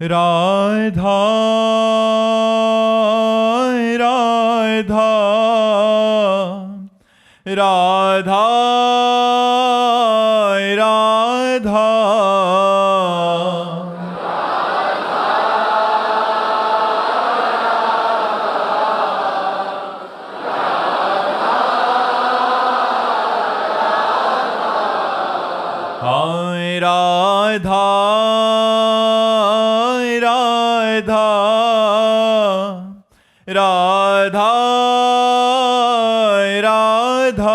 राधा राधा राधा राधा हाय राधा राधा राधा राधा राधा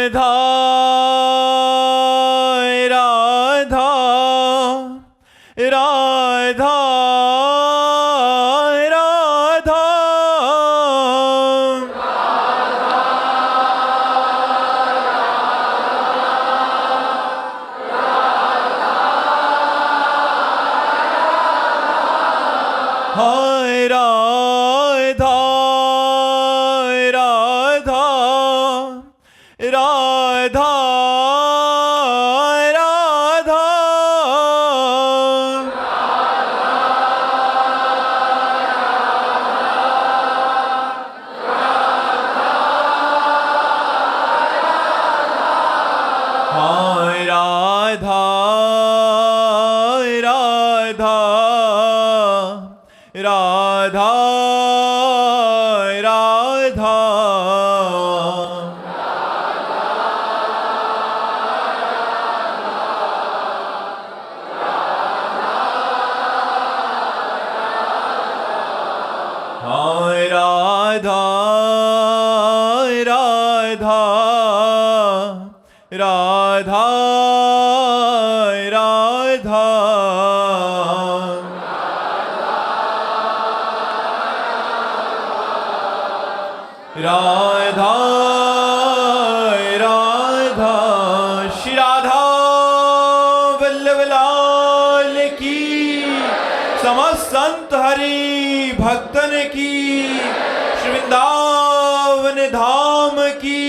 राधा राधा राधा हाय राधा राधा राधा राधा हाय राधा राधा राधा राधा हाय राधा राधा राधा राधा राधा राधा श्री राधा वल्लभ लाल की समस्त संत हरि भक्तन की श्री वृंदावन धाम की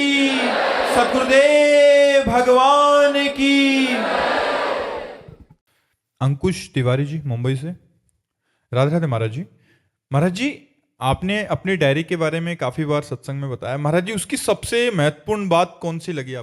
सतगुरुदेव भगवान की। अंकुश तिवारी जी मुंबई से। राधे राधे महाराज जी। महाराज जी आपने अपनी डायरी के बारे में काफी बार सत्संग में बताया, महाराज जी उसकी सबसे महत्वपूर्ण बात कौन सी लगी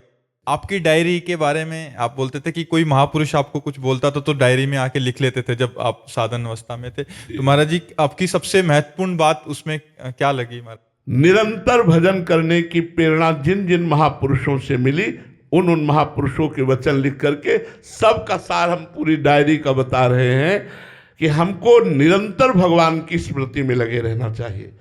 आपकी डायरी के बारे में? आप बोलते थे कि कोई महापुरुष आपको कुछ बोलता था तो डायरी में आके लिख लेते थे जब आप साधन अवस्था में थे, तो महाराज जी आपकी सबसे महत्वपूर्ण बात उसमें क्या लगी? महाराज निरंतर भजन करने की प्रेरणा जिन जिन महापुरुषों से मिली उन महापुरुषों के वचन लिख करके सबका सार हम पूरी डायरी का बता रहे हैं कि हमको निरंतर भगवान की स्मृति में लगे रहना चाहिए।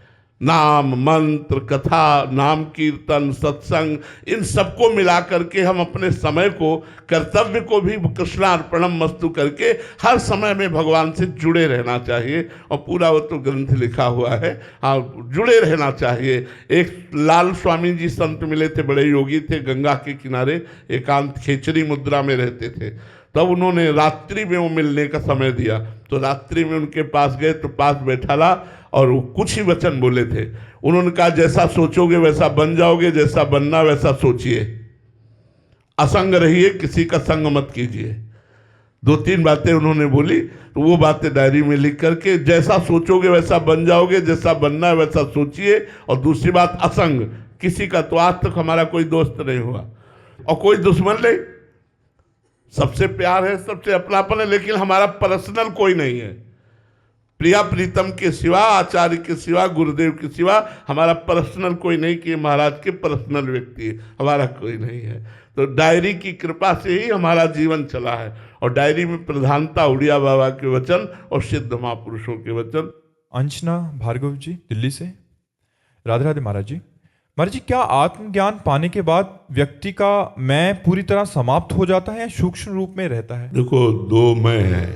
नाम मंत्र कथा नाम कीर्तन सत्संग इन सबको मिला करके हम अपने समय को कर्तव्य को भी कृष्णार्पणम मस्तु करके हर समय में भगवान से जुड़े रहना चाहिए। और पूरा वो तो ग्रंथ लिखा हुआ है, हाँ जुड़े रहना चाहिए। एक लाल स्वामी जी संत मिले थे, बड़े योगी थे, गंगा के किनारे एकांत खेचरी मुद्रा में रहते थे। तब उन्होंने रात्रि में वो मिलने का समय दिया, तो रात्रि में उनके पास गए तो पास बैठा ला और वो कुछ ही वचन बोले थे। उन्होंने कहा जैसा सोचोगे वैसा बन जाओगे, जैसा बनना वैसा सोचिए, असंग रहिए, किसी का संग मत कीजिए। दो तीन बातें उन्होंने बोली, तो वो बातें डायरी में लिख करके जैसा सोचोगे वैसा बन जाओगे, जैसा बनना है वैसा सोचिए। और दूसरी बात असंग, किसी का तो आज तक हमारा कोई दोस्त नहीं हुआ और कोई दुश्मन नहीं, सबसे प्यार है, सबसे अपनापन है, लेकिन हमारा पर्सनल कोई नहीं है। प्रिया प्रीतम के सिवा, आचार्य के सिवा, गुरुदेव के सिवा हमारा पर्सनल कोई नहीं कि महाराज के पर्सनल व्यक्ति हमारा कोई नहीं है। तो डायरी की कृपा से ही हमारा जीवन चला है और डायरी में प्रधानता उड़िया बाबा के वचन और सिद्ध महापुरुषों के वचन। अंशना भार्गव जी दिल्ली से। राधे राधे महाराज जी। महाराज जी क्या आत्मज्ञान पाने के बाद व्यक्ति का मैं पूरी तरह समाप्त हो जाता है या सूक्ष्म रूप में रहता है? देखो दो मैं है,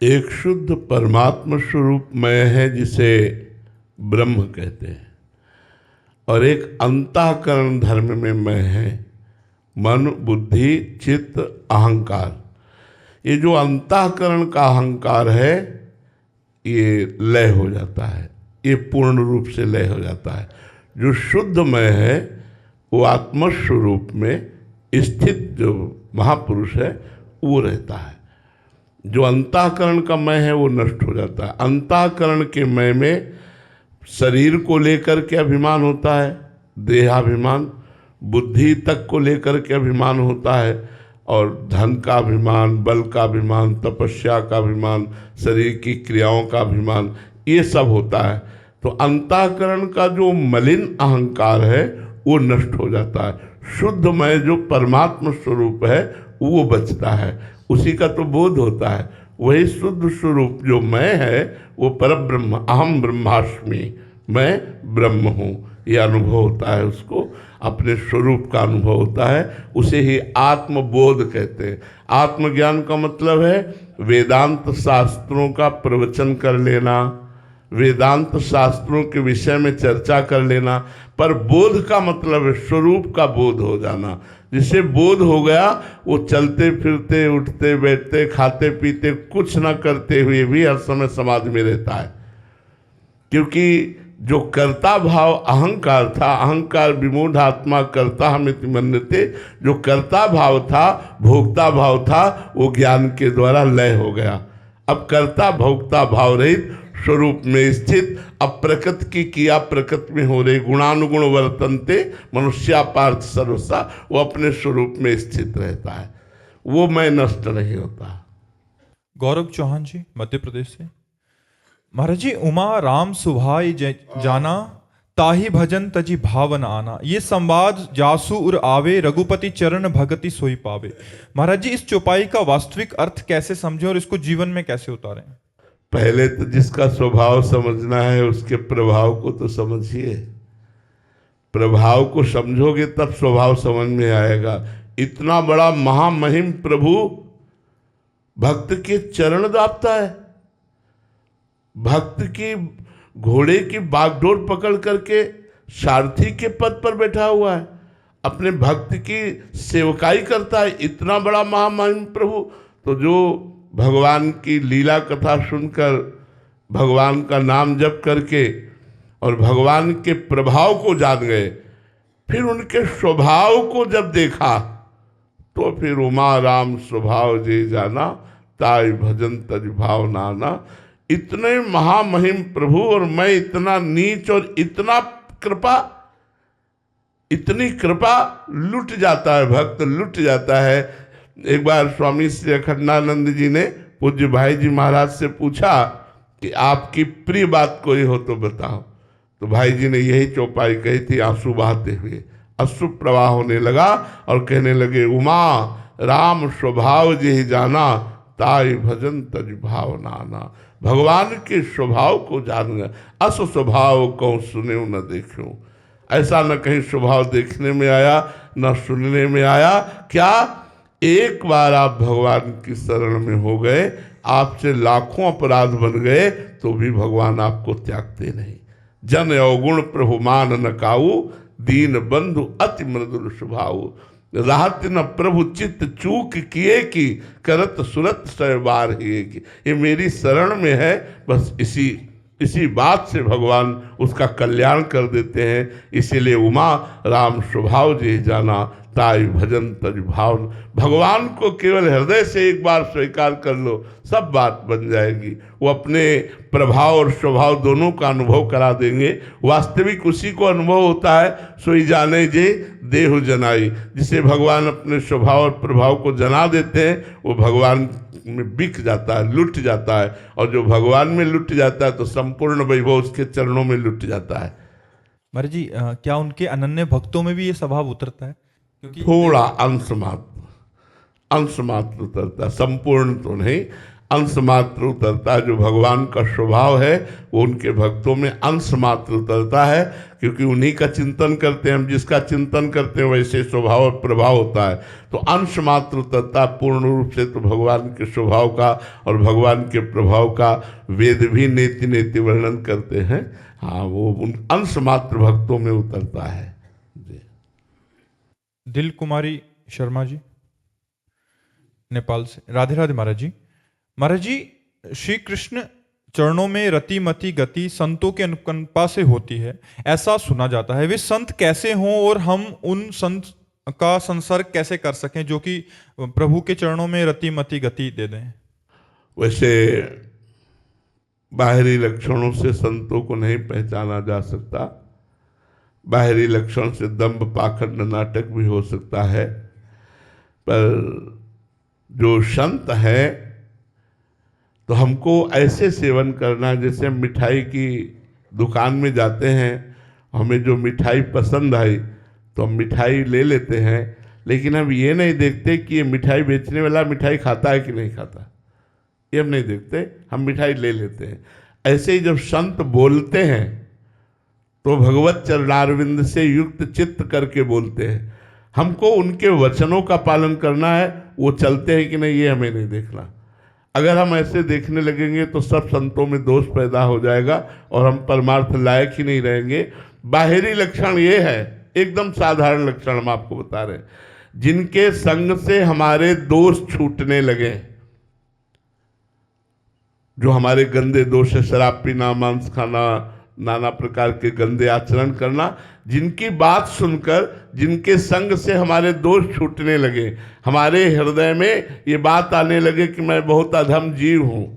एक शुद्ध परमात्मा स्वरूप मैं है जिसे ब्रह्म कहते हैं, और एक अंतःकरण धर्म में मैं है, मन बुद्धि चित्त अहंकार। ये जो अंतःकरण का अहंकार है ये लय हो जाता है, ये पूर्ण रूप से लय हो जाता है। जो शुद्धमय है वो आत्मस्वरूप में स्थित जो महापुरुष है वो रहता है। जो अंतःकरण का मय है वो नष्ट हो जाता है। अंतःकरण के मय में शरीर को लेकर के अभिमान होता है, देहाभिमान, बुद्धि तक को लेकर के अभिमान होता है, और धन का अभिमान, बल का अभिमान, तपस्या का अभिमान, शरीर की क्रियाओं का अभिमान, ये सब होता है। तो अंतःकरण का जो मलिन अहंकार है वो नष्ट हो जाता है। शुद्धमय जो परमात्मा स्वरूप है वो बचता है, उसी का तो बोध होता है। वही शुद्ध स्वरूप जो मैं है वो परब्रह्म, अहम ब्रह्मास्मि, मैं ब्रह्म हूँ, ये अनुभव होता है। उसको अपने स्वरूप का अनुभव होता है, उसे ही आत्मबोध कहते हैं। आत्मज्ञान का मतलब है वेदांत शास्त्रों का प्रवचन कर लेना, वेदांत शास्त्रों के विषय में चर्चा कर लेना, पर बोध का मतलब है स्वरूप का बोध हो जाना। जिसे बोध हो गया वो चलते फिरते, उठते बैठते, खाते पीते, कुछ न करते हुए भी हर समय समाधि में रहता है। क्योंकि जो कर्ता भाव अहंकार था, अहंकार विमूढ़ आत्मा कर्ता हमिति मन्यते, जो कर्ता भाव था, भोक्ता भाव था, वो ज्ञान के द्वारा लय हो गया। अब कर्ता भोक्ता भाव रहित स्वरूप में स्थित, अब प्रकृति की किया प्रकृति में हो रही, गुणानुगुण वर्तनते मनुष्या पार्थ सर्वसा, वो अपने स्वरूप में स्थित रहता है, वो मैं नष्ट नहीं होता। गौरव चौहान जी मध्य प्रदेश से। महाराज जी, उमा राम सुभाई जाना, ताही भजन तजी भावन आना, ये संवाद जासु उर आवे, रघुपति चरण भगति सोई पावे। महाराज जी, इस चौपाई का वास्तविक अर्थ कैसे समझे और इसको जीवन में कैसे उतारें? पहले तो जिसका स्वभाव समझना है उसके प्रभाव को तो समझिए। प्रभाव को समझोगे तब स्वभाव समझ में आएगा। इतना बड़ा महामहिम प्रभु भक्त के चरण दापता है, भक्त की घोड़े की बागडोर पकड़ करके सारथी के पद पर बैठा हुआ है, अपने भक्त की सेवकाई करता है। इतना बड़ा महामहिम प्रभु, तो जो भगवान की लीला कथा सुनकर, भगवान का नाम जप करके और भगवान के प्रभाव को जान गए, फिर उनके स्वभाव को जब देखा तो फिर उमा राम स्वभाव जे जाना, ताई भजन तज भाव नाना। इतने महामहिम प्रभु और मैं इतना नीच, और इतना कृपा, इतनी कृपा, लुट जाता है भक्त, लुट जाता है। एक बार स्वामी श्री अखंडानंद जी ने पूज्य भाई जी महाराज से पूछा कि आपकी प्रिय बात कोई हो तो बताओ। तो भाई जी ने यही चौपाई कही थी, आंसू बहाते हुए। अश्रु प्रवाह होने लगा और कहने लगे, उमा राम स्वभाव जे जाना, ताई भजन तज भाव नाना। भगवान के स्वभाव को जान गए। अस स्वभाव कौन सुने न देखूं, ऐसा न कहीं स्वभाव देखने में आया न सुनने में आया। क्या एक बार आप भगवान की शरण में हो गए, आपसे लाखों अपराध बन गए तो भी भगवान आपको त्यागते नहीं। जन अवगुण प्रभु मान न काऊ, दीन बंधु अति मृदुल स्वभाव। राहत न प्रभु चित्त चूक किए की, करत सुरत सहबार ही की। ये मेरी शरण में है, बस इसी बात से भगवान उसका कल्याण कर देते हैं। इसीलिए उमा राम स्वभाव जे जाना, ताई भजन तज भाव। भगवान को केवल हृदय से एक बार स्वीकार कर लो, सब बात बन जाएगी। वो अपने प्रभाव और स्वभाव दोनों का अनुभव करा देंगे। वास्तविक उसी को अनुभव होता है, सोई जाने जे देहु जनाई। जिसे भगवान अपने स्वभाव और प्रभाव को जना देते हैं वो भगवान में बिक जाता है, लुट जाता है। और जो भगवान में लुट जाता है तो संपूर्ण वैभव उसके चरणों में लुट जाता है। महाराज जी, क्या उनके अनन्य भक्तों में भी ये स्वभाव उतरता है? क्योंकि थोड़ा अंश मात्र उतरता, संपूर्ण तो नहीं, अंश मात्र उतरता। जो भगवान का स्वभाव है वो उनके भक्तों में अंश मात्र उतरता है, क्योंकि उन्हीं का चिंतन करते हैं हम। जिसका चिंतन करते हैं वैसे स्वभाव और प्रभाव होता है, तो अंश मात्र उतरता। पूर्ण रूप से तो भगवान के स्वभाव का और भगवान के प्रभाव का वेद भी नेति नेति वर्णन करते हैं। हाँ, वो उन अंश मात्र भक्तों में उतरता है। दिल कुमारी शर्मा जी, नेपाल से। राधे राधे महाराज जी। महाराज जी, श्री कृष्ण चरणों में रति मति गति संतों के अनुकंपा से होती है, ऐसा सुना जाता है। वे संत कैसे हों और हम उन संत का संसर्ग कैसे कर सकें जो कि प्रभु के चरणों में रति मति गति दे दें? वैसे बाहरी लक्षणों से संतों को नहीं पहचाना जा सकता। बाहरी लक्षण से दंभ पाखंड नाटक भी हो सकता है, पर जो संत है तो हमको ऐसे सेवन करना, जैसे हम मिठाई की दुकान में जाते हैं, हमें जो मिठाई पसंद आई तो हम मिठाई ले लेते हैं, लेकिन हम ये नहीं देखते कि ये मिठाई बेचने वाला मिठाई खाता है कि नहीं खाता, ये हम नहीं देखते, हम मिठाई ले लेते हैं। ऐसे ही जब संत बोलते हैं तो भगवत चरणारविंद से युक्त चित्त करके बोलते हैं। हमको उनके वचनों का पालन करना है, वो चलते हैं कि नहीं ये हमें नहीं देखना। अगर हम ऐसे देखने लगेंगे तो सब संतों में दोष पैदा हो जाएगा और हम परमार्थ लायक ही नहीं रहेंगे। बाहरी लक्षण ये है, एकदम साधारण लक्षण हम आपको बता रहे हैं, जिनके संग से हमारे दोष छूटने लगे, जो हमारे गंदे दोष है, शराब पीना, मांस खाना, नाना प्रकार के गंदे आचरण करना, जिनकी बात सुनकर, जिनके संग से हमारे दोष छूटने लगे, हमारे हृदय में ये बात आने लगे कि मैं बहुत अधम जीव हूँ,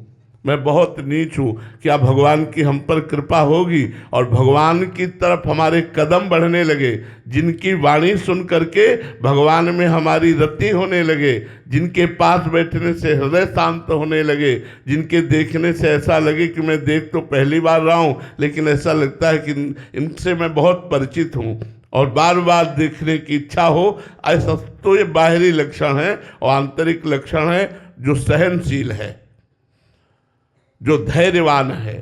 मैं बहुत नीच हूँ, क्या भगवान की हम पर कृपा होगी, और भगवान की तरफ हमारे कदम बढ़ने लगे, जिनकी वाणी सुन करके भगवान में हमारी रति होने लगे, जिनके पास बैठने से हृदय शांत होने लगे, जिनके देखने से ऐसा लगे कि मैं देख तो पहली बार रहा हूँ, लेकिन ऐसा लगता है कि इनसे मैं बहुत परिचित हूँ और बार बार देखने की इच्छा हो, ऐसा तो ये बाहरी लक्षण है। और आंतरिक लक्षण है जो सहनशील है, जो धैर्यवान है,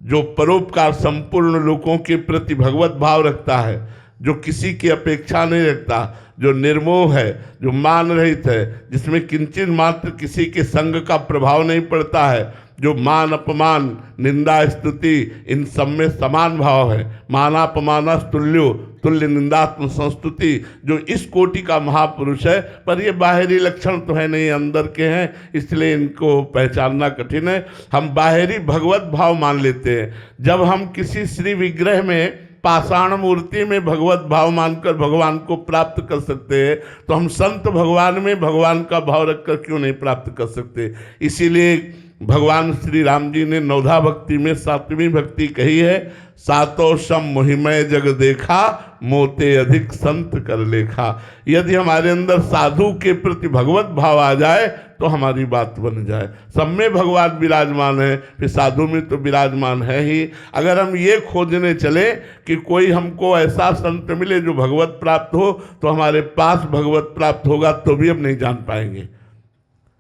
जो परोपकार संपूर्ण लोगों के प्रति भगवत भाव रखता है, जो किसी की अपेक्षा नहीं रखता, जो निर्मोह है, जो मान रहित है, जिसमें किंचित मात्र किसी के संग का प्रभाव नहीं पड़ता है, जो मान अपमान निंदा स्तुति इन सब में समान भाव है, मानापमानस तुल्यो तुल्य निंदात्म संस्तुति, जो इस कोटि का महापुरुष है। पर ये बाहरी लक्षण तो है नहीं, अंदर के हैं, इसलिए इनको पहचानना कठिन है। हम बाहरी भगवत भाव मान लेते हैं। जब हम किसी श्री विग्रह में, पाषाण मूर्ति में भगवत भाव मानकर भगवान को प्राप्त कर सकते हैं, तो हम संत भगवान में भगवान का भाव रखकर क्यों नहीं प्राप्त कर सकते? इसीलिए भगवान श्री राम जी ने नवधा भक्ति में 7वीं भक्ति कही है, सातों सम मोहिमय जग देखा, मोते अधिक संत कर लेखा। यदि हमारे अंदर साधु के प्रति भगवत भाव आ जाए तो हमारी बात बन जाए। सब में भगवान विराजमान है, फिर साधु में तो विराजमान है ही। अगर हम ये खोजने चले कि कोई हमको ऐसा संत मिले जो भगवत प्राप्त हो, तो हमारे पास भगवत प्राप्त होगा तो भी हम नहीं जान पाएंगे,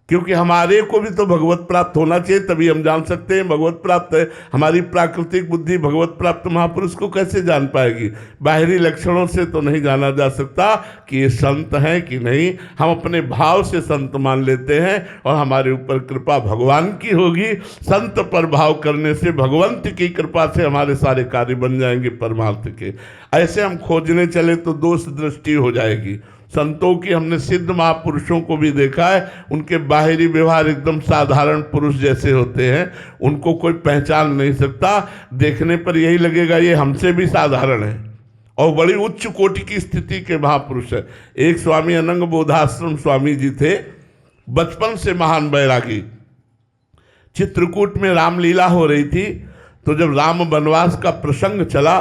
क्योंकि हमारे को भी तो भगवत प्राप्त होना चाहिए, तभी हम जान सकते हैं भगवत प्राप्त है। हमारी प्राकृतिक बुद्धि भगवत प्राप्त महापुरुष को कैसे जान पाएगी? बाहरी लक्षणों से तो नहीं जाना जा सकता कि ये संत हैं कि नहीं। हम अपने भाव से संत मान लेते हैं और हमारे ऊपर कृपा भगवान की होगी। संत पर भाव करने से भगवंत की कृपा से हमारे सारे कार्य बन जाएंगे परमार्थ के। ऐसे हम खोजने चले तो दोष दृष्टि हो जाएगी। संतों की हमने सिद्ध महापुरुषों को भी देखा है, उनके बाहरी व्यवहार एकदम साधारण पुरुष जैसे होते हैं, उनको कोई पहचान नहीं सकता। देखने पर यही लगेगा ये हमसे भी साधारण है और बड़ी उच्च कोटि की स्थिति के महापुरुष है। एक स्वामी अनंग बोधाश्रम स्वामी जी थे, बचपन से महान बैरागी। चित्रकूट में रामलीला हो रही थी, तो जब राम वनवास का प्रसंग चला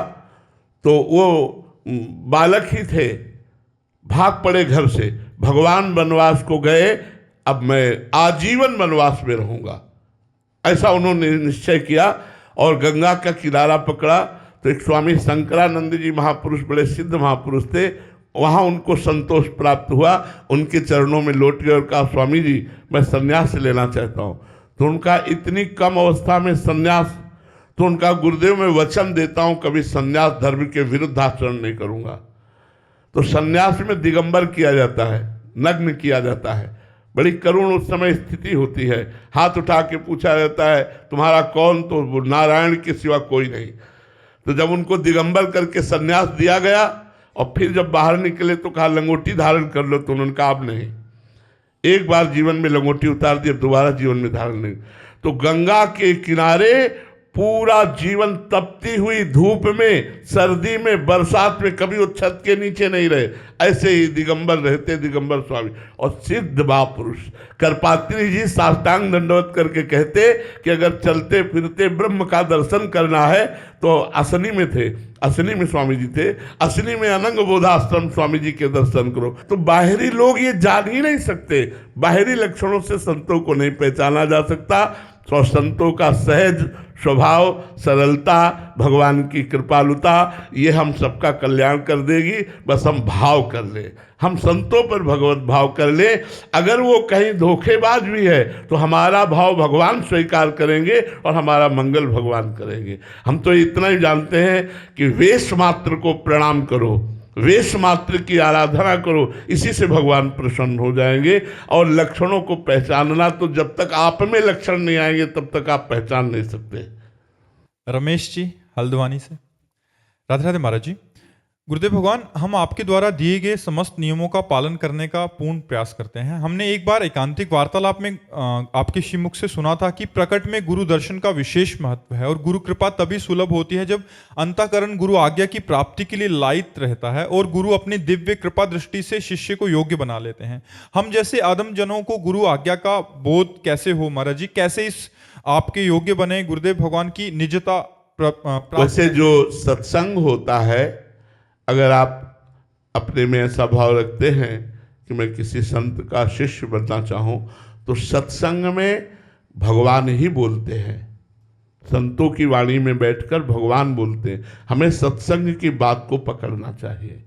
तो वो बालक ही थे, भाग पड़े घर से, भगवान वनवास को गए, अब मैं आजीवन वनवास में रहूंगा, ऐसा उन्होंने निश्चय किया। और गंगा का किनारा पकड़ा तो एक स्वामी शंकरानंद जी महापुरुष, बड़े सिद्ध महापुरुष थे, वहाँ उनको संतोष प्राप्त हुआ, उनके चरणों में लौट गए और कहा स्वामी जी मैं संन्यास लेना चाहता हूँ। तो उनका इतनी कम अवस्था में संन्यास, तो उनका गुरुदेव मैं वचन देता हूँ कभी संन्यास धर्म के विरुद्ध आचरण नहीं करूँगा। तो सन्यास में दिगंबर किया जाता है, नग्न किया जाता है, बड़ी करुण उस समय स्थिति होती है। हाथ उठा के पूछा जाता है तुम्हारा कौन? तो नारायण के सिवा कोई नहीं। तो जब उनको दिगंबर करके सन्यास दिया गया और फिर जब बाहर निकले तो कहा लंगोटी धारण कर लो, तो उन्होंने कहा अब नहीं। एक बार जीवन में लंगोटी उतार दी, अब दोबारा जीवन में धारण नहीं। तो गंगा के किनारे पूरा जीवन तपती हुई धूप में, सर्दी में, बरसात में कभी वो छत के नीचे नहीं रहे, ऐसे ही दिगंबर रहते दिगंबर स्वामी। और सिद्ध महापुरुष करपात्री जी साष्टांग दंडवत करके कहते कि अगर चलते फिरते ब्रह्म का दर्शन करना है तो असनी में थे, असनी में स्वामी जी थे, असनी में अनंग बोधाश्रम स्वामी जी के दर्शन करो। तो बाहरी लोग ये जान ही नहीं सकते, बाहरी लक्षणों से संतों को नहीं पहचाना जा सकता। तो संतों का सहज स्वभाव, सरलता, भगवान की कृपालुता, ये हम सबका कल्याण कर देगी। बस हम भाव कर ले, हम संतों पर भगवत भाव कर ले। अगर वो कहीं धोखेबाज भी है तो हमारा भाव भगवान स्वीकार करेंगे और हमारा मंगल भगवान करेंगे। हम तो इतना ही जानते हैं कि वेश मात्र को प्रणाम करो, वेश मात्र की आराधना करो, इसी से भगवान प्रसन्न हो जाएंगे। और लक्षणों को पहचानना, तो जब तक आप में लक्षण नहीं आएंगे तब तक आप पहचान नहीं सकते। रमेश जी हल्द्वानी से। राधे राधे महाराज जी। गुरुदेव भगवान, हम आपके द्वारा दिए गए समस्त नियमों का पालन करने का पूर्ण प्रयास करते हैं। हमने एक बार एकांतिक वार्तालाप में आपके श्रीमुख से सुना था कि प्रकट में गुरु दर्शन का विशेष महत्व है और गुरु कृपा तभी सुलभ होती है जब अंतःकरण गुरु आज्ञा की प्राप्ति के लिए लायित रहता है और गुरु अपनी दिव्य कृपा दृष्टि से शिष्य को योग्य बना लेते हैं। हम जैसे आदम जनों को गुरु आज्ञा का बोध कैसे हो महाराज जी, कैसे इस आपके योग्य बने गुरुदेव भगवान की निजता वैसे जो सत्संग होता है, अगर आप अपने में ऐसा भाव रखते हैं कि मैं किसी संत का शिष्य बनना चाहूँ, तो सत्संग में भगवान ही बोलते हैं। संतों की वाणी में बैठकर भगवान बोलते हैं। हमें सत्संग की बात को पकड़ना चाहिए।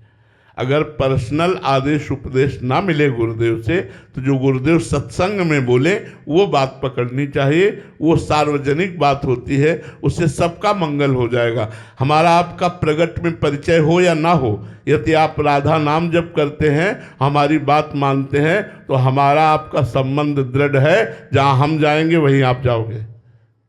अगर पर्सनल आदेश उपदेश ना मिले गुरुदेव से, तो जो गुरुदेव सत्संग में बोले वो बात पकड़नी चाहिए। वो सार्वजनिक बात होती है, उससे सबका मंगल हो जाएगा। हमारा आपका प्रगट में परिचय हो या ना हो, यदि आप राधा नाम जप करते हैं, हमारी बात मानते हैं, तो हमारा आपका संबंध दृढ़ है। जहाँ हम जाएंगे वहीं आप जाओगे,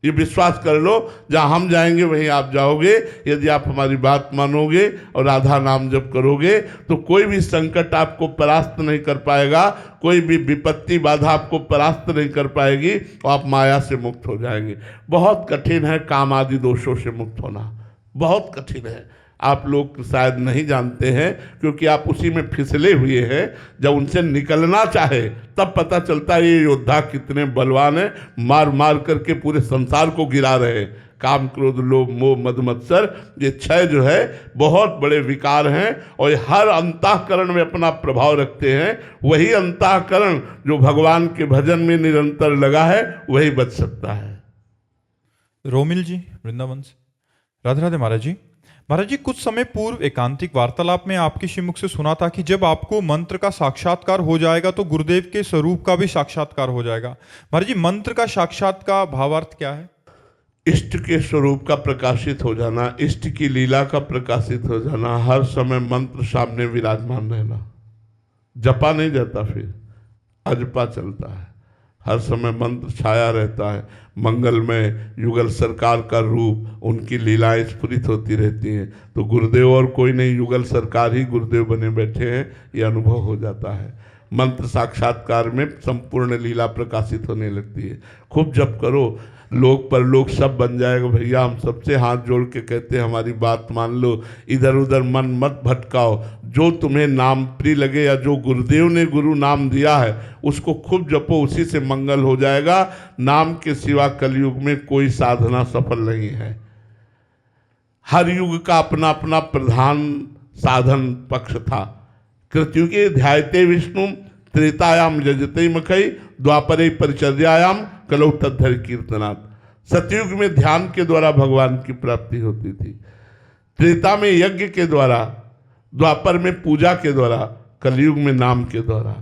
ये विश्वास कर लो। जहाँ हम जाएंगे वहीं आप जाओगे। यदि आप हमारी बात मानोगे और राधा नाम जप करोगे, तो कोई भी संकट आपको परास्त नहीं कर पाएगा, कोई भी विपत्ति बाधा आपको परास्त नहीं कर पाएगी, और आप माया से मुक्त हो जाएंगे। बहुत कठिन है काम आदि दोषों से मुक्त होना, बहुत कठिन है। आप लोग शायद नहीं जानते हैं, क्योंकि आप उसी में फिसले हुए हैं। जब उनसे निकलना चाहे तब पता चलता है ये योद्धा कितने बलवान हैं, मार मार करके पूरे संसार को गिरा रहे हैं। काम, क्रोध, लोभ, मोह, मद, मत्सर, ये 6 जो है बहुत बड़े विकार हैं, और हर अंतःकरण में अपना प्रभाव रखते हैं। वही अंतःकरण जो भगवान के भजन में निरंतर लगा है, वही बच सकता है। रोमिल जी वृंदावन से। राधे राधे महाराज जी। महाराज जी, कुछ समय पूर्व एकांतिक वार्तालाप में आपके श्रीमुख से सुना था कि जब आपको मंत्र का साक्षात्कार हो जाएगा तो गुरुदेव के स्वरूप का भी साक्षात्कार हो जाएगा। महाराज जी, मंत्र का साक्षात का भावार्थ क्या है? इष्ट के स्वरूप का प्रकाशित हो जाना, इष्ट की लीला का प्रकाशित हो जाना, हर समय मंत्र सामने विराजमान रहना। जपा नहीं जाता, फिर अजपा चलता है। हर समय मंत्र छाया रहता है। मंगलमय युगल सरकार का रूप, उनकी लीलाएं स्फुरित होती रहती हैं। तो गुरुदेव और कोई नहीं, युगल सरकार ही गुरुदेव बने बैठे हैं, ये अनुभव हो जाता है। मंत्र साक्षात्कार में संपूर्ण लीला प्रकाशित होने लगती है। खूब जप करो, लोक परलोक सब बन जाएगा भैया। हम सबसे हाथ जोड़ के कहते हैं हमारी बात मान लो, इधर उधर मन मत भटकाओ। जो तुम्हें नाम प्रिय लगे या जो गुरुदेव ने गुरु नाम दिया है उसको खूब जपो, उसी से मंगल हो जाएगा। नाम के सिवा कलयुग में कोई साधना सफल नहीं है। हर युग का अपना अपना प्रधान साधन पक्ष था। कृतयुगे ध्यायते विष्णु, त्रेतायाम यजते मखई, द्वापरे परिचर्यायाम कलौ तद्धर कीर्तनात्। सतयुग में ध्यान के द्वारा भगवान की प्राप्ति होती थी, त्रेता में यज्ञ के द्वारा, द्वापर में पूजा के द्वारा, कलयुग में नाम के द्वारा।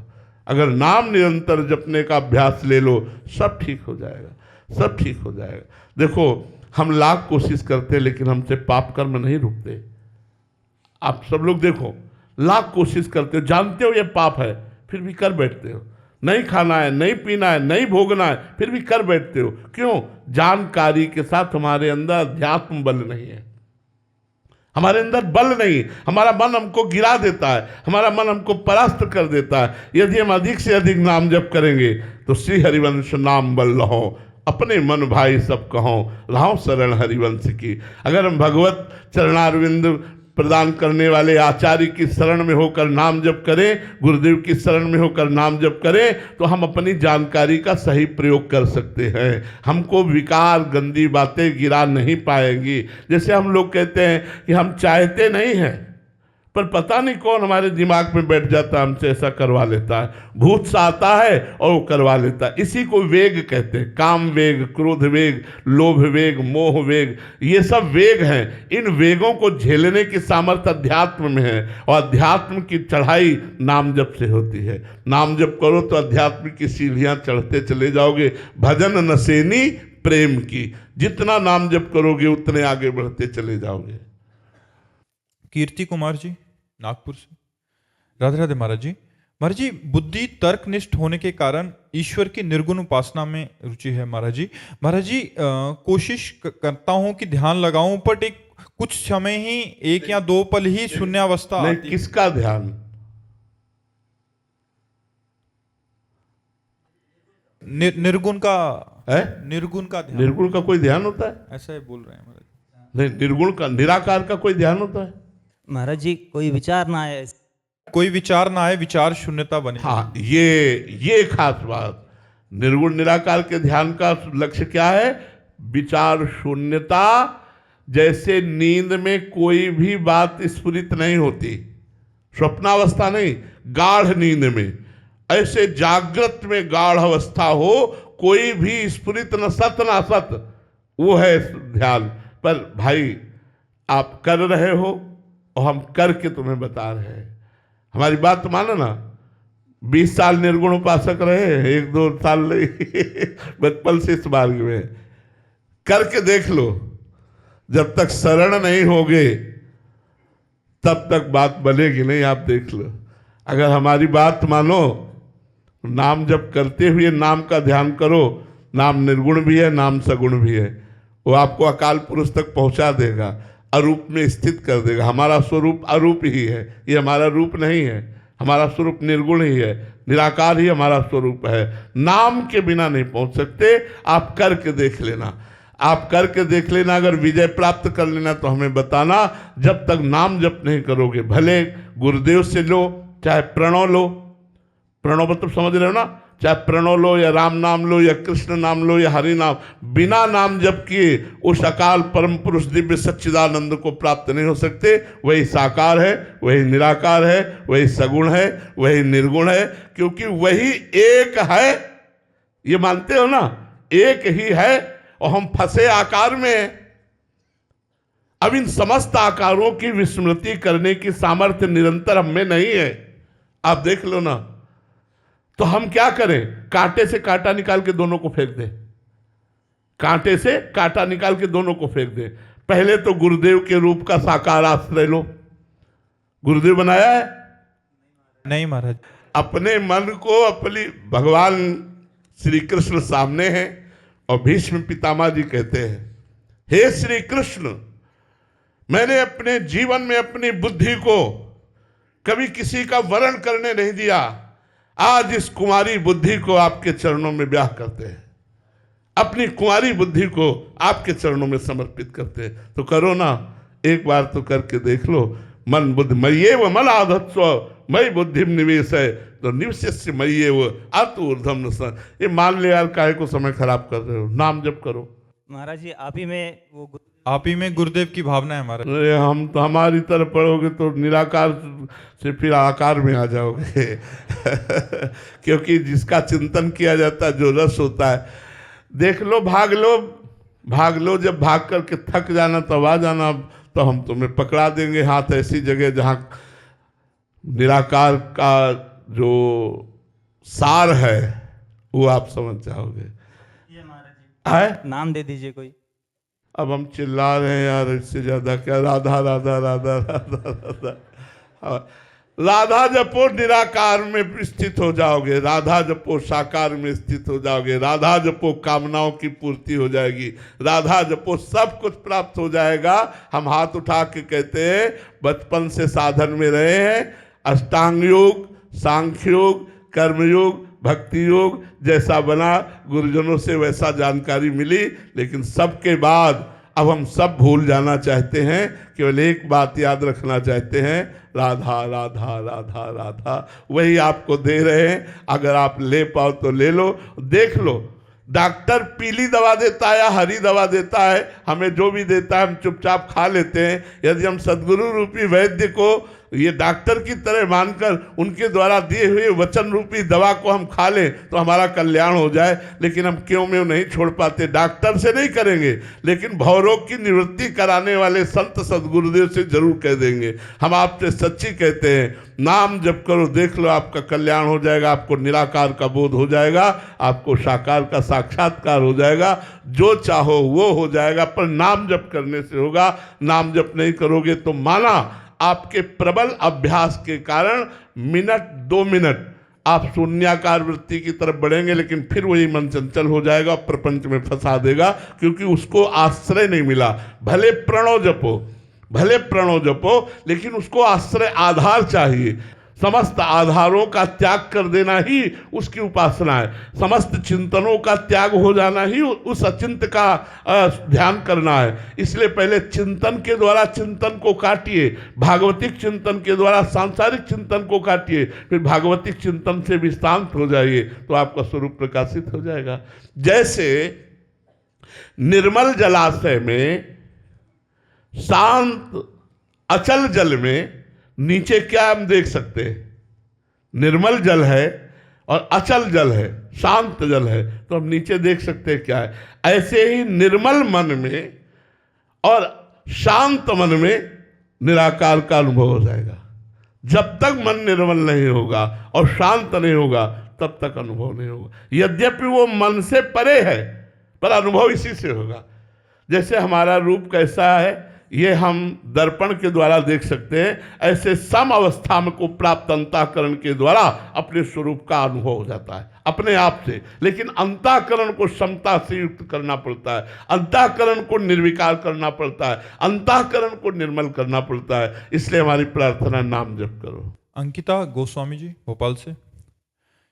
अगर नाम निरंतर जपने का अभ्यास ले लो, सब ठीक हो जाएगा, सब ठीक हो जाएगा। देखो, हम लाख कोशिश करते लेकिन हमसे पाप कर्म नहीं रुकते। आप सब लोग देखो, लाख कोशिश करते हो, जानते हो ये पाप है, फिर भी कर बैठते हो। नहीं खाना है, नहीं पीना है, नहीं भोगना है, फिर भी कर बैठते हो। क्यों? जानकारी के साथ हमारे अंदर अध्यात्म बल नहीं है। हमारे अंदर बल नहीं, हमारा मन हमको गिरा देता है, हमारा मन हमको परास्त कर देता है। यदि हम अधिक से अधिक नाम जप करेंगे तो श्री हरिवंश नाम बल लहो, अपने मन भाई सब कहो, रहो शरण हरिवंश की। अगर हम भगवत चरणारविंद प्रदान करने वाले आचार्य की शरण में होकर नाम जप करें, गुरुदेव की शरण में होकर नाम जप करें, तो हम अपनी जानकारी का सही प्रयोग कर सकते हैं। हमको विकार गंदी बातें गिरा नहीं पाएंगी। जैसे हम लोग कहते हैं कि हम चाहते नहीं हैं, पर पता नहीं कौन हमारे दिमाग में बैठ जाता है, हमसे ऐसा करवा लेता है, भूत सा आता है और वो करवा लेता है। इसी को वेग कहते हैं, काम वेग, क्रोध वेग, लोभ वेग, मोह वेग, ये सब वेग हैं। इन वेगों को झेलने की सामर्थ्य अध्यात्म में है, और अध्यात्म की चढ़ाई नाम जप से होती है। नाम जप करो तो अध्यात्म की सीढ़ियां चढ़ते चले जाओगे। भजन नसेनी प्रेम की, जितना नाम जप करोगे उतने आगे बढ़ते चले जाओगे। कीर्ति कुमार जी नागपुर से, राधे राधे महाराज जी। महाराज जी, बुद्धि तर्कनिष्ठ होने के कारण ईश्वर की निर्गुण उपासना में रुचि है महाराज जी। महाराज जी, कोशिश करता हूं कि ध्यान लगाऊं, बट एक कुछ समय ही, 1 या 2 पल ही शून्यावस्था नहीं, आती। किसका ध्यान? निर्गुण का है? निर्गुण का ध्यान। निर्गुण का कोई ध्यान होता है? ऐसा ही बोल रहे हैं महाराज। नहीं, निर्गुण का, निराकार का कोई ध्यान होता है? महाराज जी, कोई विचार ना आए, कोई विचार ना आए, विचार शून्यता बने। हाँ, ये खास बात। निर्गुण निराकार के ध्यान का लक्ष्य क्या है? विचार शून्यता। जैसे नींद में कोई भी बात स्फुरित नहीं होती, स्वप्नावस्था नहीं, गाढ़ नींद में, ऐसे जागृत में गाढ़ अवस्था हो, कोई भी स्फुरित न सत न असत, वो है ध्यान। पर भाई, आप कर रहे हो और हम करके तुम्हें बता रहे हैं। हमारी बात तो मानो ना। 20 साल निर्गुण उपासक रहे, 1-2 साल नहीं बचपन से इस मार्ग में करके देख लो। जब तक शरण नहीं होगे तब तक बात बनेगी नहीं। आप देख लो, अगर हमारी बात मानो, नाम जब करते हुए नाम का ध्यान करो। नाम निर्गुण भी है, नाम सगुण भी है। वो आपको अकाल पुरुष तक पहुंचा देगा, अरूप में स्थित कर देगा। हमारा स्वरूप अरूप ही है, ये हमारा रूप नहीं है। हमारा स्वरूप निर्गुण ही है, निराकार ही हमारा स्वरूप है। नाम के बिना नहीं पहुंच सकते। आप करके देख लेना, आप करके देख लेना। अगर विजय प्राप्त कर लेना तो हमें बताना। जब तक नाम जप नहीं करोगे, भले गुरुदेव से लो, चाहे प्रणव लो, प्रणव मतलब समझ रहे हो ना, चाहे प्रणव लो या राम नाम लो या कृष्ण नाम लो या हरि नाम, बिना नाम जप किए उस अकाल परम पुरुष दिव्य सच्चिदानंद को प्राप्त नहीं हो सकते। वही साकार है, वही निराकार है, वही सगुण है, वही निर्गुण है, क्योंकि वही एक है। ये मानते हो ना, एक ही है, और हम फंसे आकार में हैं। अब इन समस्त आकारों की विस्मृति करने की सामर्थ्य निरंतर हम में नहीं है। आप देख लो ना। तो हम क्या करें? कांटे से कांटा निकाल के दोनों को फेंक दें, कांटे से कांटा निकाल के दोनों को फेंक दें। पहले तो गुरुदेव के रूप का साकार आश्रय लो। गुरुदेव बनाया है? नहीं महाराज। अपने मन को, अपनी, भगवान श्री कृष्ण सामने हैं और भीष्म पितामह जी कहते हैं, हे श्री कृष्ण, मैंने अपने जीवन में अपनी बुद्धि को कभी किसी का वरण करने नहीं दिया। आज इस कुंवारी बुद्धि को आपके चरणों में ब्याह करते हैं, अपनी कुंवारी बुद्धि को आपके चरणों में समर्पित करते हैं। तो करो ना, एक बार तो करके देख लो। मन बुद्धि मय्ये व मन आधत्स्व मयि बुद्धि निवेश है, तो निवशिष्य मय्ये व अतुर्धम न। ये मान ले यार, काहे को समय खराब कर रहे हो? नाम जप करो। महाराज जी, आप ही में वो आप ही में गुरुदेव की भावना है महाराज। अरे हम तो, हमारी तरफ पढ़ोगे तो निराकार से फिर आकार में आ जाओगे क्योंकि जिसका चिंतन किया जाता है, जो रस होता है, देख लो, भाग लो, भाग लो। जब भाग करके थक जाना तब आ जाना, तो हम तुम्हें पकड़ा देंगे हाथ ऐसी जगह जहाँ निराकार का जो सार है वो आप समझ जाओगे। ये महाराज है? जी, नाम दे दीजिए कोई। अब हम चिल्ला रहे हैं यार, इससे ज्यादा क्या? राधा राधा राधा राधा राधा। राधा जपो निराकार में स्थित हो जाओगे, राधा जपो साकार में स्थित हो जाओगे, राधा जपो कामनाओं की पूर्ति हो जाएगी, राधा जपो सब कुछ प्राप्त हो जाएगा। हम हाथ उठा के कहते हैं बचपन से साधन में रहे हैं, अष्टांग योग, सांख्य योग, कर्मयोग, भक्ति योग जैसा बना, गुरुजनों से वैसा जानकारी मिली, लेकिन सबके बाद अब हम सब भूल जाना चाहते हैं, केवल एक बात याद रखना चाहते हैं, राधा राधा राधा राधा। वही आपको दे रहे हैं, अगर आप ले पाओ तो ले लो। देख लो, डॉक्टर पीली दवा देता है या हरी दवा देता है, हमें जो भी देता है हम चुपचाप खा लेते हैं। यदि हम सद्गुरु रूपी वैद्य को ये डॉक्टर की तरह मानकर उनके द्वारा दिए हुए वचन रूपी दवा को हम खा लें तो हमारा कल्याण हो जाए, लेकिन हम क्यों में नहीं छोड़ पाते। डॉक्टर से नहीं करेंगे, लेकिन भवरोग की निवृत्ति कराने वाले संत सद्गुरुदेव से जरूर कह देंगे। हम आपसे सच्ची कहते हैं, नाम जप करो, देख लो आपका कल्याण हो जाएगा, आपको निराकार का बोध हो जाएगा, आपको साकार का साक्षात्कार हो जाएगा, जो चाहो वो हो जाएगा। पर नाम जप करने से होगा, नाम जप नहीं करोगे तो माना आपके प्रबल अभ्यास के कारण मिनट 2 मिनट आप शून्याकार वृत्ति की तरफ बढ़ेंगे, लेकिन फिर वही मन चंचल हो जाएगा, प्रपंच में फंसा देगा, क्योंकि उसको आश्रय नहीं मिला। भले प्रणव जपो, लेकिन उसको आश्रय आधार चाहिए। समस्त आधारों का त्याग कर देना ही उसकी उपासना है, समस्त चिंतनों का त्याग हो जाना ही उस अचिंत का ध्यान करना है। इसलिए पहले चिंतन के द्वारा चिंतन को काटिए, भागवतिक चिंतन के द्वारा सांसारिक चिंतन को काटिए, फिर भागवतिक चिंतन से भी शांत हो जाइए तो आपका स्वरूप प्रकाशित हो जाएगा। जैसे निर्मल जलाशय में, शांत अचल जल में नीचे क्या हम देख सकते हैं? निर्मल जल है और अचल जल है, शांत जल है, तो हम नीचे देख सकते हैं क्या है। ऐसे ही निर्मल मन में और शांत मन में निराकार का अनुभव हो जाएगा। जब तक मन निर्मल नहीं होगा और शांत नहीं होगा तब तक अनुभव नहीं होगा। यद्यपि वो मन से परे है, पर अनुभव इसी से होगा। जैसे हमारा रूप कैसा है ये हम दर्पण के द्वारा देख सकते हैं, ऐसे सम अवस्था में को प्राप्त अंतःकरण के द्वारा अपने स्वरूप का अनुभव हो जाता है अपने आप से। लेकिन अंतःकरण को समता से युक्त करना पड़ता है, अंतःकरण को निर्विकार करना पड़ता है, अंतःकरण को निर्मल करना पड़ता है। इसलिए हमारी प्रार्थना नाम जप करो। अंकिता गोस्वामी जी भोपाल से।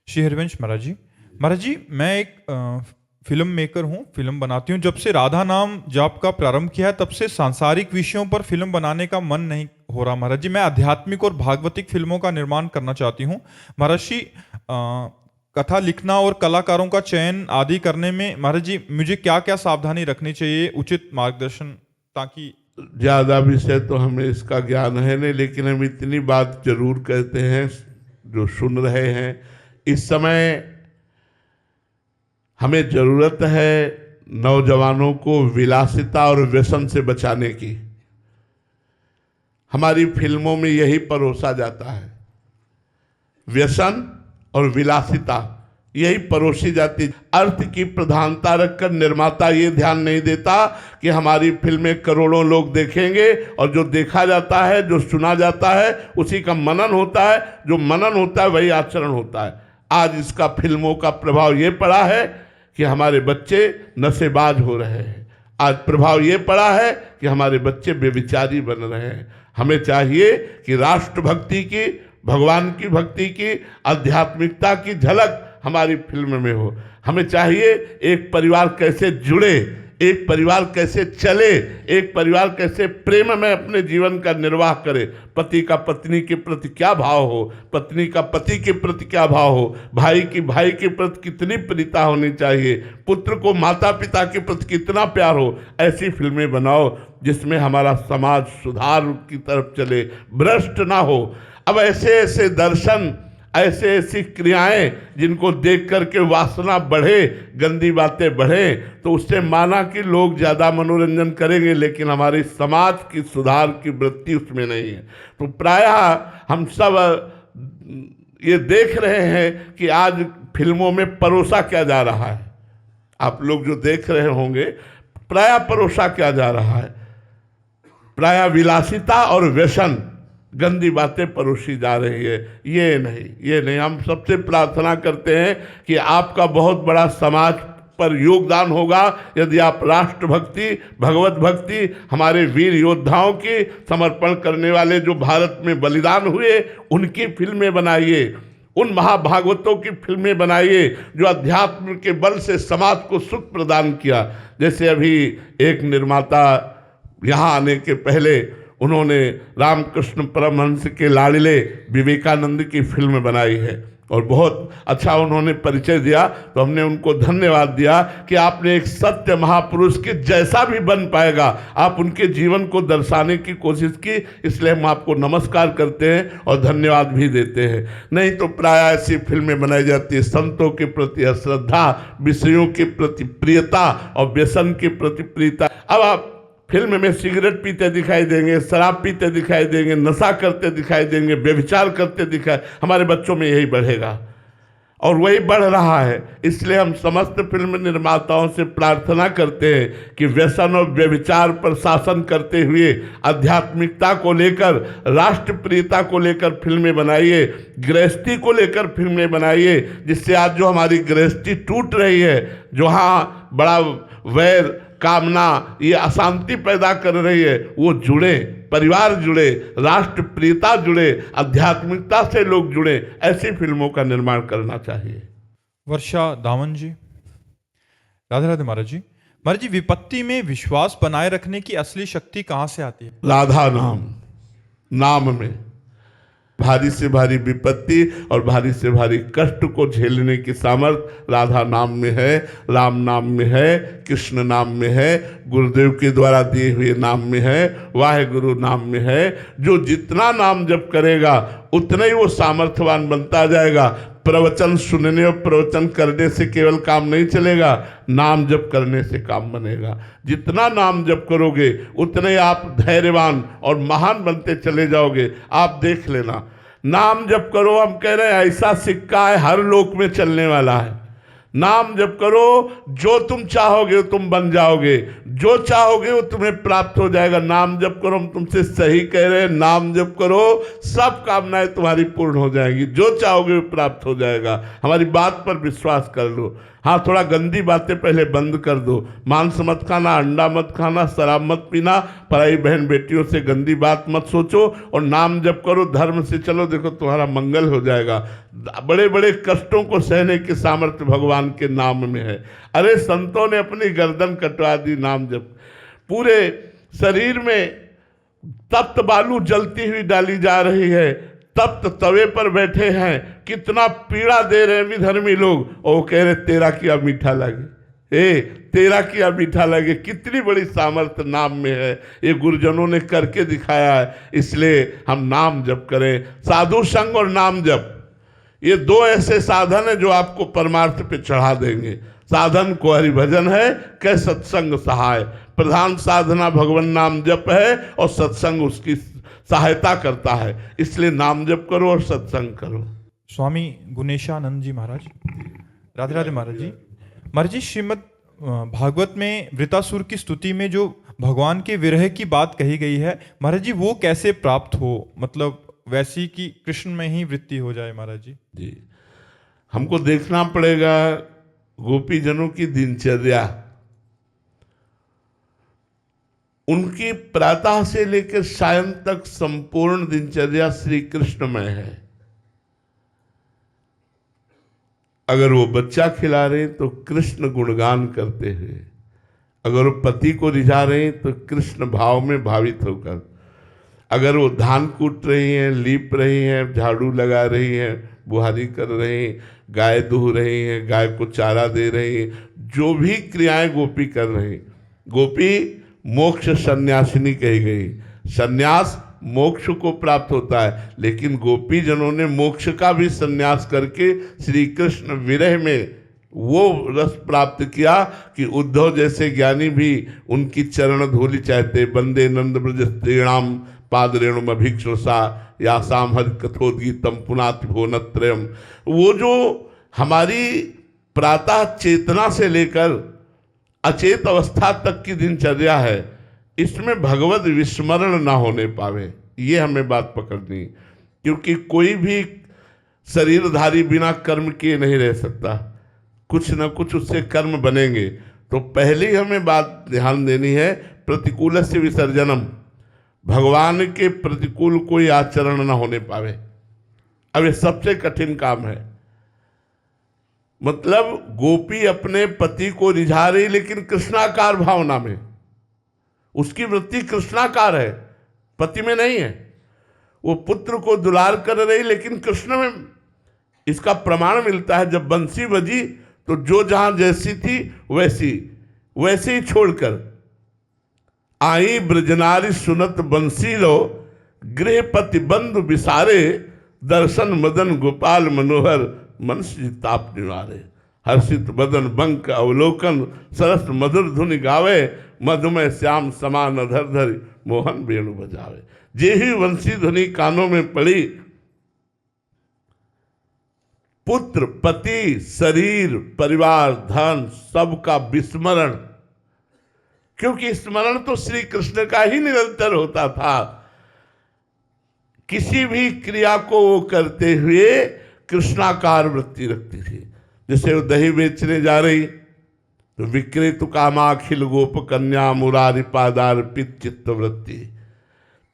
श्री हरिवंश महाराज जी मैं एक फिल्म मेकर हूँ, फिल्म बनाती हूँ। जब से राधा नाम जाप का प्रारंभ किया है तब से सांसारिक विषयों पर फिल्म बनाने का मन नहीं हो रहा महाराज जी। मैं आध्यात्मिक और भागवतिक फिल्मों का निर्माण करना चाहती हूँ महाराज जी। कथा लिखना और कलाकारों का चयन आदि करने में महाराज जी मुझे क्या क्या सावधानी रखनी चाहिए, उचित मार्गदर्शन, ताकि ज़्यादा विषय तो हमें इसका ज्ञान है नहीं, लेकिन हम इतनी बात जरूर कहते हैं जो सुन रहे हैं, इस समय हमें ज़रूरत है नौजवानों को विलासिता और व्यसन से बचाने की। हमारी फिल्मों में यही परोसा जाता है, व्यसन और विलासिता यही परोसी जाती। अर्थ की प्रधानता रखकर निर्माता ये ध्यान नहीं देता कि हमारी फिल्में करोड़ों लोग देखेंगे, और जो देखा जाता है, जो सुना जाता है, उसी का मनन होता है, जो मनन होता है वही आचरण होता है। आज इसका फिल्मों का प्रभाव ये पड़ा है कि हमारे बच्चे नशेबाज हो रहे हैं। आज प्रभाव ये पड़ा है कि हमारे बच्चे बेविचारी बन रहे हैं। हमें चाहिए कि राष्ट्रभक्ति की, भगवान की भक्ति की, आध्यात्मिकता की झलक हमारी फिल्म में हो। हमें चाहिए एक परिवार कैसे जुड़े, एक परिवार कैसे चले, एक परिवार कैसे प्रेम में अपने जीवन का निर्वाह करे। पति का पत्नी के प्रति क्या भाव हो, पत्नी का पति के प्रति क्या भाव हो, भाई की भाई के प्रति कितनी प्रीता होनी चाहिए, पुत्र को माता पिता के प्रति कितना प्यार हो। ऐसी फिल्में बनाओ जिसमें हमारा समाज सुधार की तरफ चले, भ्रष्ट ना हो। अब ऐसे ऐसे दर्शन, ऐसे ऐसी क्रियाएं जिनको देख करके वासना बढ़े, गंदी बातें बढ़े, तो उससे माना कि लोग ज़्यादा मनोरंजन करेंगे, लेकिन हमारे समाज की सुधार की वृत्ति उसमें नहीं है। तो प्रायः हम सब ये देख रहे हैं कि आज फिल्मों में परोसा क्या जा रहा है। आप लोग जो देख रहे होंगे प्रायः परोसा क्या जा रहा है, प्रायः विलासिता और व्यसन, गंदी बातें परोसी जा रही है। ये नहीं, हम सबसे प्रार्थना करते हैं कि आपका बहुत बड़ा समाज पर योगदान होगा यदि आप राष्ट्रभक्ति, भगवत भक्ति, हमारे वीर योद्धाओं की समर्पण करने वाले जो भारत में बलिदान हुए उनकी फिल्में बनाइए, उन महाभागवतों की फिल्में बनाइए जो अध्यात्म के बल से समाज को सुख प्रदान किया। जैसे अभी एक निर्माता यहाँ आने के पहले उन्होंने रामकृष्ण परमहंस के लाडले विवेकानंद की फिल्म बनाई है और बहुत अच्छा उन्होंने परिचय दिया, तो हमने उनको धन्यवाद दिया कि आपने एक सत्य महापुरुष के जैसा भी बन पाएगा, आप उनके जीवन को दर्शाने की कोशिश की, इसलिए हम आपको नमस्कार करते हैं और धन्यवाद भी देते हैं। नहीं तो प्राय ऐसी फिल्में बनाई जाती है संतों के प्रति अश्रद्धा, विषयों के प्रति प्रियता और व्यसन के प्रति प्रियता। अब आप फिल्म में सिगरेट पीते दिखाई देंगे, शराब पीते दिखाई देंगे, नशा करते दिखाई देंगे, व्यभिचार करते दिखाई, हमारे बच्चों में यही बढ़ेगा और वही बढ़ रहा है। इसलिए हम समस्त फिल्म निर्माताओं से प्रार्थना करते हैं कि व्यसन और व्यभिचार पर शासन करते हुए आध्यात्मिकता को लेकर, राष्ट्रप्रियता को लेकर फिल्में बनाइए, गृहस्थी को लेकर फिल्में बनाइए, जिससे आज जो हमारी गृहस्थी टूट रही है, जो हाँ बड़ा वैर कामना ये अशांति पैदा कर रही है, वो जुड़े, परिवार जुड़े, राष्ट्रप्रियता जुड़े, आध्यात्मिकता से लोग जुड़े, ऐसी फिल्मों का निर्माण करना चाहिए। वर्षा दामन जी। राधे राधे महाराज जी। महाराज जी, विपत्ति में विश्वास बनाए रखने की असली शक्ति कहाँ से आती है? राधा नाम में भारी से भारी विपत्ति और भारी से भारी कष्ट को झेलने की सामर्थ्य राधा नाम में है, राम नाम में है, कृष्ण नाम में है, गुरुदेव के द्वारा दिए हुए नाम में है, वाहेगुरु नाम में है। जो जितना नाम जप करेगा उतना ही वो सामर्थ्यवान बनता जाएगा। प्रवचन सुनने और प्रवचन करने से केवल काम नहीं चलेगा, नाम जप करने से काम बनेगा। जितना नाम जप करोगे उतने आप धैर्यवान और महान बनते चले जाओगे। आप देख लेना, नाम जप करो, हम कह रहे हैं ऐसा सिक्का है हर लोक में चलने वाला है। नाम जप करो, जो तुम चाहोगे तुम बन जाओगे, जो चाहोगे वो तुम्हें प्राप्त हो जाएगा। नाम जप करो, हम तुमसे सही कह रहे हैं, नाम जप करो, सब कामनाएं तुम्हारी पूर्ण हो जाएंगी, जो चाहोगे वो प्राप्त हो जाएगा। हमारी बात पर विश्वास कर लो। हाँ, थोड़ा गंदी बातें पहले बंद कर दो, मांस मत खाना, अंडा मत खाना, शराब मत पीना, पराई बहन बेटियों से गंदी बात मत सोचो और नाम जप करो, धर्म से चलो, देखो तुम्हारा मंगल हो जाएगा। बड़े बड़े कष्टों को सहने की सामर्थ्य भगवान के नाम में है। अरे संतों ने अपनी गर्दन कटवा दी नाम जप, पूरे शरीर में तप्त बालू जलती हुई डाली जा रही है, तप्त तवे पर बैठे हैं, कितना पीड़ा दे रहे हैं विधर्मी लोग, और वो कह रहे तेरा किया मीठा लगे, तेरा किया मीठा लगे। कितनी बड़ी सामर्थ्य नाम में है, ये गुरुजनों ने करके दिखाया है। इसलिए हम नाम जप करें, साधु संग और नाम जप, ये दो ऐसे साधन है जो आपको परमार्थ पे चढ़ा देंगे। साधन को हरिभजन है, कै सत्संग सहाय। प्रधान साधना भगवान नाम जप है और सत्संग उसकी सहायता करता है। इसलिए नाम जप करो और सत्संग करो। स्वामी गुणेशानंद जी महाराज। राधे राधे महाराज जी। महाराज जी, श्रीमद् भागवत में वृतासुर की स्तुति में जो भगवान के विरह की बात कही गई है, महाराज जी वो कैसे प्राप्त हो, मतलब वैसी कि कृष्ण में ही वृत्ति हो जाए? महाराज जी हमको देखना पड़ेगा गोपीजनों की दिनचर्या, उनकी प्रातः से लेकर सायं तक संपूर्ण दिनचर्या श्री कृष्ण में है। अगर वो बच्चा खिला रहे हैं तो कृष्ण गुणगान करते हैं, अगर वो पति को रिझा रहे हैं तो कृष्ण भाव में भावित होकर, अगर वो धान कूट रही हैं, लीप रही हैं, झाड़ू लगा रही हैं, बुहारी कर रही हैं, गाय दूह रही हैं, गाय को चारा दे रही हैं, जो भी क्रियाएं गोपी कर रही हैं, गोपी मोक्ष सन्यासिनी कही गई। सन्यास मोक्ष को प्राप्त होता है, लेकिन गोपी जनों ने मोक्ष का भी सन्यास करके श्री कृष्ण विरह में वो रस प्राप्त किया कि उद्धव जैसे ज्ञानी भी उनकी चरण धूलि चाहते। वंदे नंद ब्रज स्त्रीणाम पाद रेणुम अभिक्षुषा या सामहद कथोद्गीतम पुनाति भुवनत्रयम्। वो जो हमारी प्रातः चेतना से लेकर अचेत अवस्था तक की दिनचर्या है, इसमें भगवत विस्मरण ना होने पावे, ये हमें बात पकड़नी है, क्योंकि कोई भी शरीरधारी बिना कर्म किए नहीं रह सकता, कुछ न कुछ उससे कर्म बनेंगे। तो पहले ही हमें बात ध्यान देनी है, प्रतिकूल से विसर्जनम, भगवान के प्रतिकूल कोई आचरण न होने पावे। अब ये सबसे कठिन काम है। मतलब गोपी अपने पति को रिझा रही, लेकिन कृष्णाकार भावना में, उसकी वृत्ति कृष्णाकार है, पति में नहीं है। वो पुत्र को दुलार कर रही, लेकिन कृष्ण में। इसका प्रमाण मिलता है, जब बंसी बजी तो जो जहां जैसी थी वैसे ही छोड़कर आई ब्रजनारी सुनत बंसी लो, गृहपति बंधु विसारे, दर्शन मदन गोपाल मनोहर, मन ताप निवारे। हर्षित बदन बंक अवलोकन, सरस मधुर धुनि गावे, मधुमय श्याम समान अधर धरि, मोहन वेणु बजावे। जे ही वंशी ध्वनि कानों में पड़ी, पुत्र पति शरीर परिवार धन सबका विस्मरण, क्योंकि स्मरण तो श्री कृष्ण का ही निरंतर होता था। किसी भी क्रिया को वो करते हुए कृष्णाकार वृत्ति रखती थी। जैसे वो दही बेचने जा रही तो विक्रेतु कामाखिल गोप कन्या मुरारी पादार्पित चित्तवृत्ति,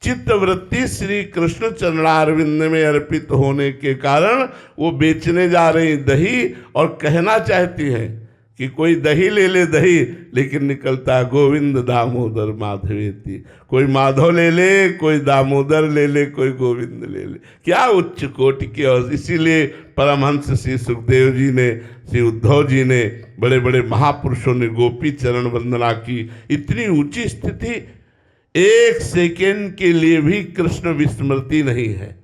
चित्तवृत्ति श्री कृष्ण चरणारविंद में अर्पित होने के कारण वो बेचने जा रही दही, और कहना चाहती हैं कि कोई दही ले ले दही, लेकिन निकलता है गोविंद दामोदर माधवेति। कोई माधव ले ले, कोई दामोदर ले ले, कोई गोविंद ले ले। क्या उच्च कोटि के। और इसीलिए परमहंस श्री सुखदेव जी ने, श्री उद्धव जी ने, बड़े बड़े महापुरुषों ने गोपी चरण वंदना की। इतनी ऊंची स्थिति, एक सेकेंड के लिए भी कृष्ण विस्मृति नहीं है,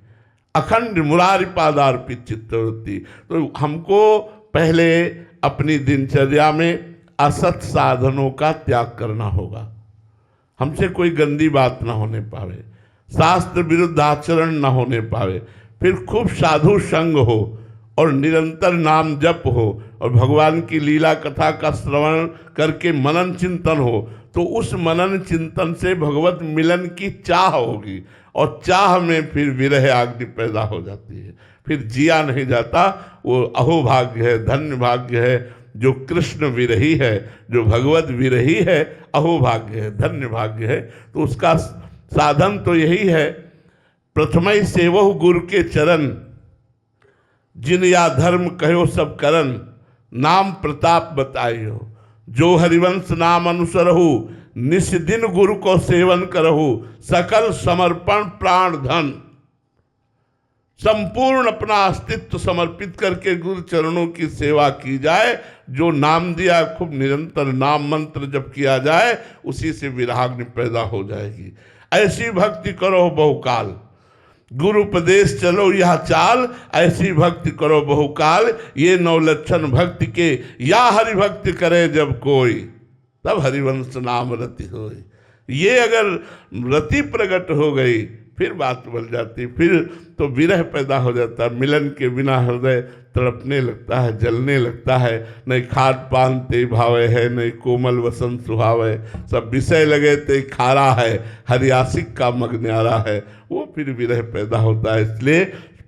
अखंड मुरारी पादार्पित चित्तवृत्ति। तो हमको पहले अपनी दिनचर्या में असत साधनों का त्याग करना होगा। हमसे कोई गंदी बात ना होने पावे, शास्त्र विरुद्ध आचरण ना होने पावे, फिर खूब साधु संग हो और निरंतर नाम जप हो और भगवान की लीला कथा का श्रवण करके मनन चिंतन हो। तो उस मनन चिंतन से भगवत मिलन की चाह होगी, और चाह में फिर विरह आग्नि पैदा हो जाती है, फिर जिया नहीं जाता। वो अहोभाग्य है, धन्य भाग्य है जो कृष्ण विरही है, जो भगवत विरही है, अहोभाग्य है, धन्य भाग्य है। तो उसका साधन तो यही है, प्रथमई सेवहु गुरु के चरण, जिन या धर्म कहो सब करन, नाम प्रताप बताइयो, जो हरिवंश नाम अनुसरहु, निस दिन गुरु को सेवन करहु, सकल समर्पण प्राण धन। संपूर्ण अपना अस्तित्व समर्पित करके गुरु चरणों की सेवा की जाए। जो नाम दिया, खूब निरंतर नाम मंत्र जब किया जाए, उसी से विराग्नि पैदा हो जाएगी। ऐसी भक्ति करो बहुकाल, गुरु उपदेश चलो यह चाल, ऐसी भक्ति करो बहुकाल, ये 9 लक्षण भक्ति के, या हरि भक्ति करे जब कोई, तब हरिवंश नाम रति होई। ये अगर रति प्रकट हो गई, फिर बात बन जाती, फिर तो विरह पैदा हो जाता है। मिलन के बिना हृदय तड़पने लगता है, जलने लगता है। नहीं खाद पान ते भावे है, नहीं कोमल वसंत सुहावे, सब विषय लगे ते खारा है, हरियासिक का मग न्यारा है। वो फिर विरह पैदा होता है। इसलिए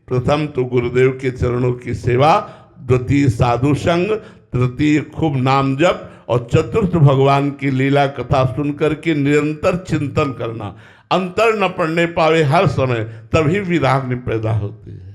प्रथम तो गुरुदेव के चरणों की सेवा, द्वितीय साधु संग, तृतीय खूब नाम जप, और चतुर्थ भगवान की लीला कथा सुन करके निरंतर चिंतन करना। अंतर न पड़ने पावे हर समय, तभी विराग्नि पैदा होती है।